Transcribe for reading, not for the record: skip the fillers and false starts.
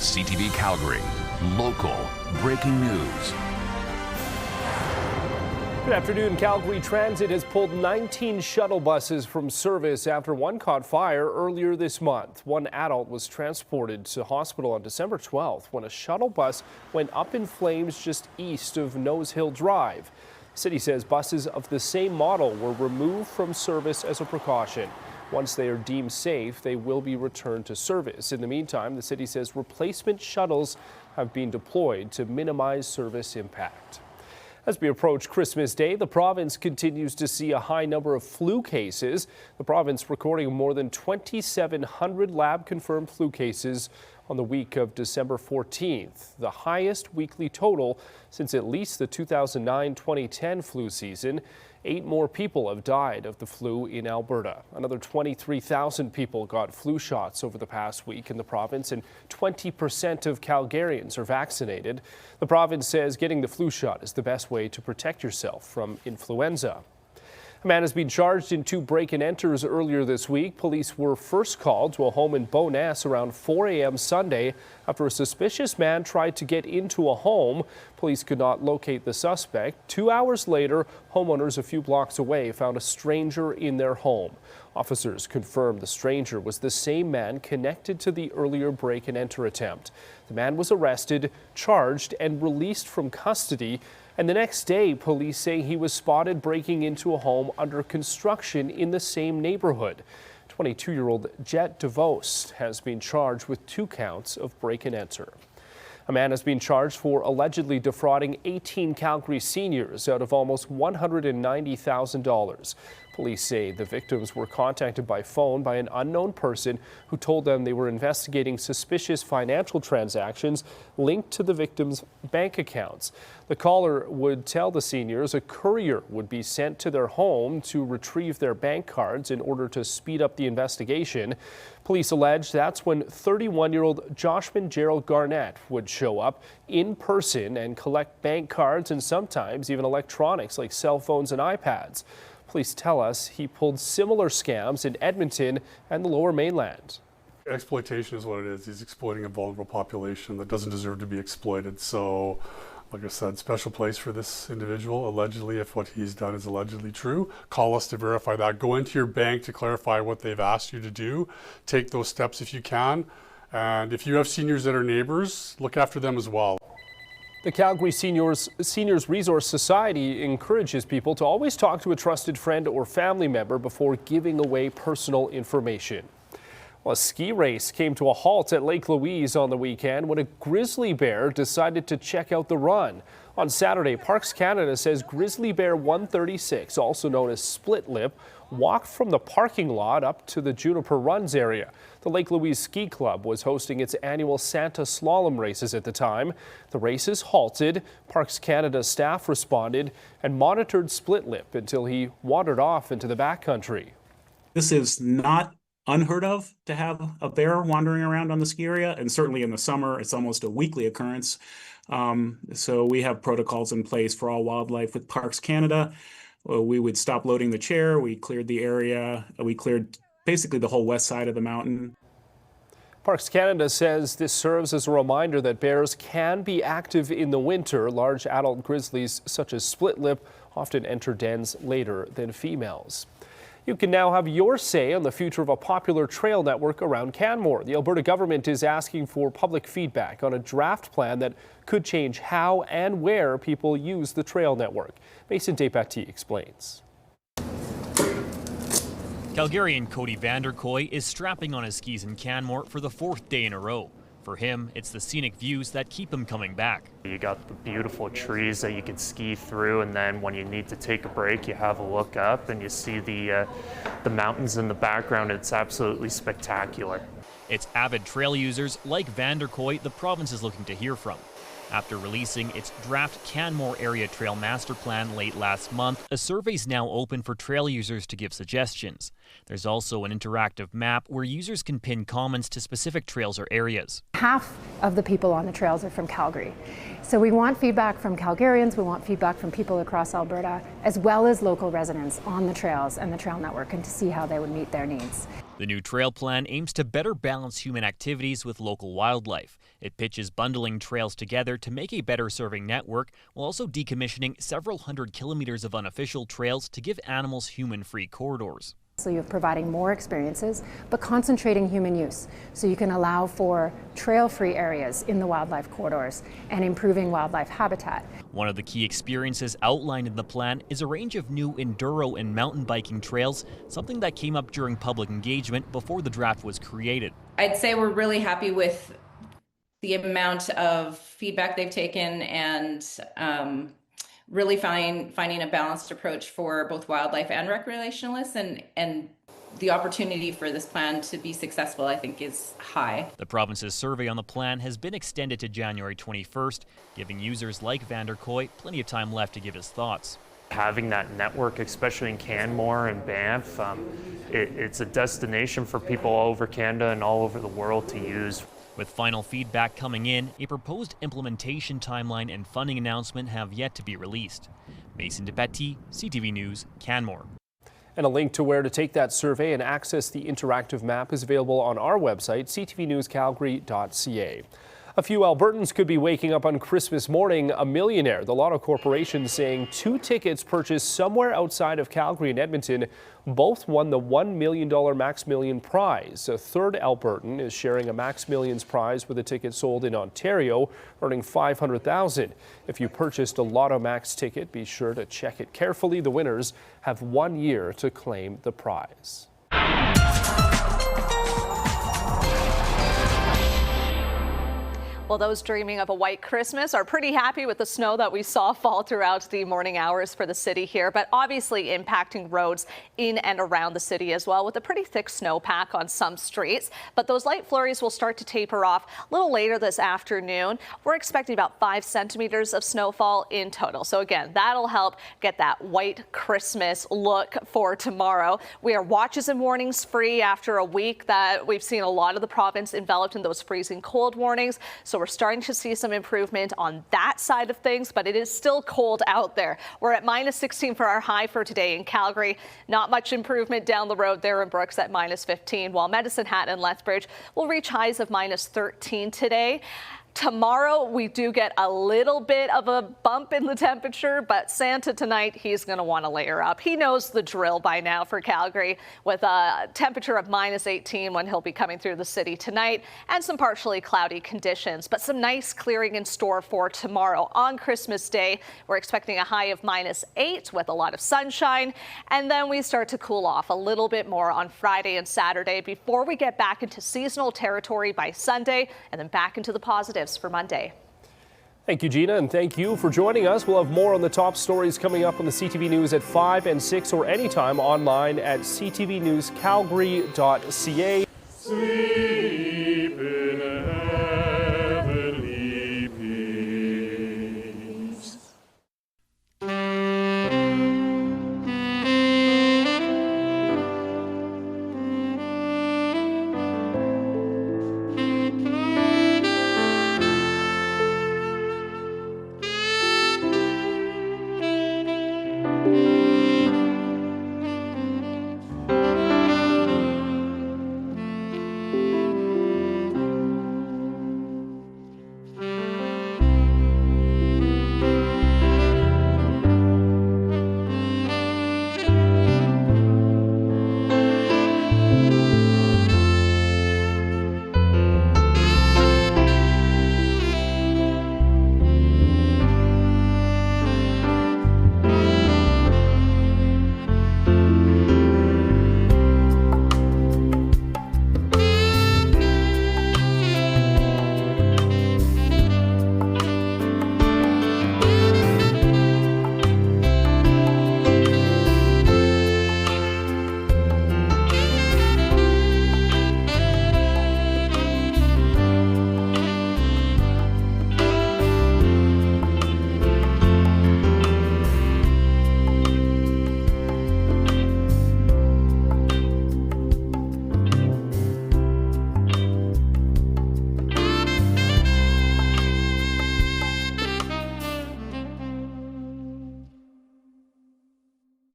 CTV Calgary. Local breaking news. Good afternoon. Calgary Transit has pulled 19 shuttle buses from service after one caught fire earlier this month. One adult was transported to hospital on December 12th when a shuttle bus went up in flames just east of Nose Hill Drive. The city says buses of the same model were removed from service as a precaution. Once they are deemed safe, they will be returned to service. In the meantime, the city says replacement shuttles have been deployed to minimize service impact. As we approach Christmas Day, the province continues to see a high number of flu cases. The province recording more than 2,700 lab-confirmed flu cases on the week of December 14th, the highest weekly total since at least the 2009-2010 flu season. 8 more people have died of the flu in Alberta. Another 23,000 people got flu shots over the past week in the province, and 20% of Calgarians are vaccinated. The province says getting the flu shot is the best way to protect yourself from influenza. A man has been charged in 2 break-and-enters earlier this week. Police were first called to a home in Bowness around 4 a.m. Sunday after a suspicious man tried to get into a home. Police could not locate the suspect. 2 hours later, homeowners a few blocks away found a stranger in their home. Officers confirmed the stranger was the same man connected to the earlier break-and-enter attempt. The man was arrested, charged, and released from custody. And the next day, police say he was spotted breaking into a home under construction in the same neighborhood. 22-year-old Jet DeVos has been charged with 2 counts of break-and-enter. A man has been charged for allegedly defrauding 18 Calgary seniors out of almost $190,000. Police say the victims were contacted by phone by an unknown person who told them they were investigating suspicious financial transactions linked to the victims' bank accounts. The caller would tell the seniors a courier would be sent to their home to retrieve their bank cards in order to speed up the investigation. Police allege that's when 31-year-old Joshman Gerald Garnett would show up in person and collect bank cards and sometimes even electronics like cell phones and iPads. Police tell us he pulled similar scams in Edmonton and the Lower Mainland. Exploitation is what it is. He's exploiting a vulnerable population that doesn't deserve to be exploited. So, like I said, special place for this individual. Allegedly, if what he's done is allegedly true, call us to verify that. Go into your bank to clarify what they've asked you to do. Take those steps if you can. And if you have seniors that are neighbors, look after them as well. The Calgary Seniors Resource Society encourages people to always talk to a trusted friend or family member before giving away personal information. Well, a ski race came to a halt at Lake Louise on the weekend when a grizzly bear decided to check out the run. On Saturday, Parks Canada says grizzly bear 136, also known as Split Lip, walked from the parking lot up to the Juniper Runs area. The Lake Louise Ski Club was hosting its annual Santa Slalom races at the time. The races halted. Parks Canada staff responded and monitored Split Lip until he wandered off into the backcountry. This is not unheard of to have a bear wandering around on the ski area, and certainly in the summer it's almost a weekly occurrence. So we have protocols in place for all wildlife with Parks Canada. We would stop loading the chair. We cleared the area. We cleared basically the whole west side of the mountain. Parks Canada says this serves as a reminder that bears can be active in the winter. Large adult grizzlies such as Split Lip often enter dens later than females. You can now have your say on the future of a popular trail network around Canmore. The Alberta government is asking for public feedback on a draft plan that could change how and where people use the trail network. Mason Despatie explains. Calgarian Cody Vanderkoy is strapping on his skis in Canmore for the 4th day in a row. For him, it's the scenic views that keep him coming back. You got the beautiful trees that you can ski through, and then when you need to take a break, you have a look up and you see the mountains in the background. It's absolutely spectacular. It's avid trail users like Vanderkoy the province is looking to hear from. After releasing its draft Canmore Area Trail Master Plan late last month, a survey's now open for trail users to give suggestions. There's also an interactive map where users can pin comments to specific trails or areas. Half of the people on the trails are from Calgary. So we want feedback from Calgarians, we want feedback from people across Alberta, as well as local residents on the trails and the trail network, and to see how they would meet their needs. The new trail plan aims to better balance human activities with local wildlife. It pitches bundling trails together to make a better serving network, while also decommissioning several hundred kilometers of unofficial trails to give animals human-free corridors. So you're providing more experiences, but concentrating human use. So you can allow for trail-free areas in the wildlife corridors and improving wildlife habitat. One of the key experiences outlined in the plan is a range of new enduro and mountain biking trails, something that came up during public engagement before the draft was created. I'd say we're really happy with the amount of feedback they've taken and really finding a balanced approach for both wildlife and recreationalists, and the opportunity for this plan to be successful, I think, is high. The province's survey on the plan has been extended to January 21st, giving users like Vanderkooy plenty of time left to give his thoughts. Having that network, especially in Canmore and Banff, it's a destination for people all over Canada and all over the world to use. With final feedback coming in, a proposed implementation timeline and funding announcement have yet to be released. Mason DePetti, CTV News, Canmore. And a link to where to take that survey and access the interactive map is available on our website, ctvnewscalgary.ca. A few Albertans could be waking up on Christmas morning a millionaire. The Lotto Corporation saying 2 tickets purchased somewhere outside of Calgary and Edmonton both won the $1 million Max Million prize. A third Albertan is sharing a Max Millions prize with a ticket sold in Ontario, earning $500,000. If you purchased a Lotto Max ticket, be sure to check it carefully. The winners have 1 year to claim the prize. Well, those dreaming of a white Christmas are pretty happy with the snow that we saw fall throughout the morning hours for the city here, but obviously impacting roads in and around the city as well, with a pretty thick snowpack on some streets. But those light flurries will start to taper off a little later this afternoon. We're expecting about 5 centimeters of snowfall in total. So again, that'll help get that white Christmas look for tomorrow. We are watches and warnings free after a week that we've seen a lot of the province enveloped in those freezing cold warnings. So we're starting to see some improvement on that side of things, but it is still cold out there. We're at -16 for our high for today in Calgary. Not much improvement down the road there in Brooks at -15, while Medicine Hat and Lethbridge will reach highs of -13 today. Tomorrow, we do get a little bit of a bump in the temperature, but Santa tonight, he's going to want to layer up. He knows the drill by now for Calgary, with a temperature of -18 when he'll be coming through the city tonight, and some partially cloudy conditions, but some nice clearing in store for tomorrow. On Christmas Day, we're expecting a high of -8 with a lot of sunshine, and then we start to cool off a little bit more on Friday and Saturday before we get back into seasonal territory by Sunday, and then back into the positives for Monday. Thank you, Gina, and thank you for joining us. We'll have more on the top stories coming up on the CTV News at 5 and 6 or anytime online at ctvnewscalgary.ca.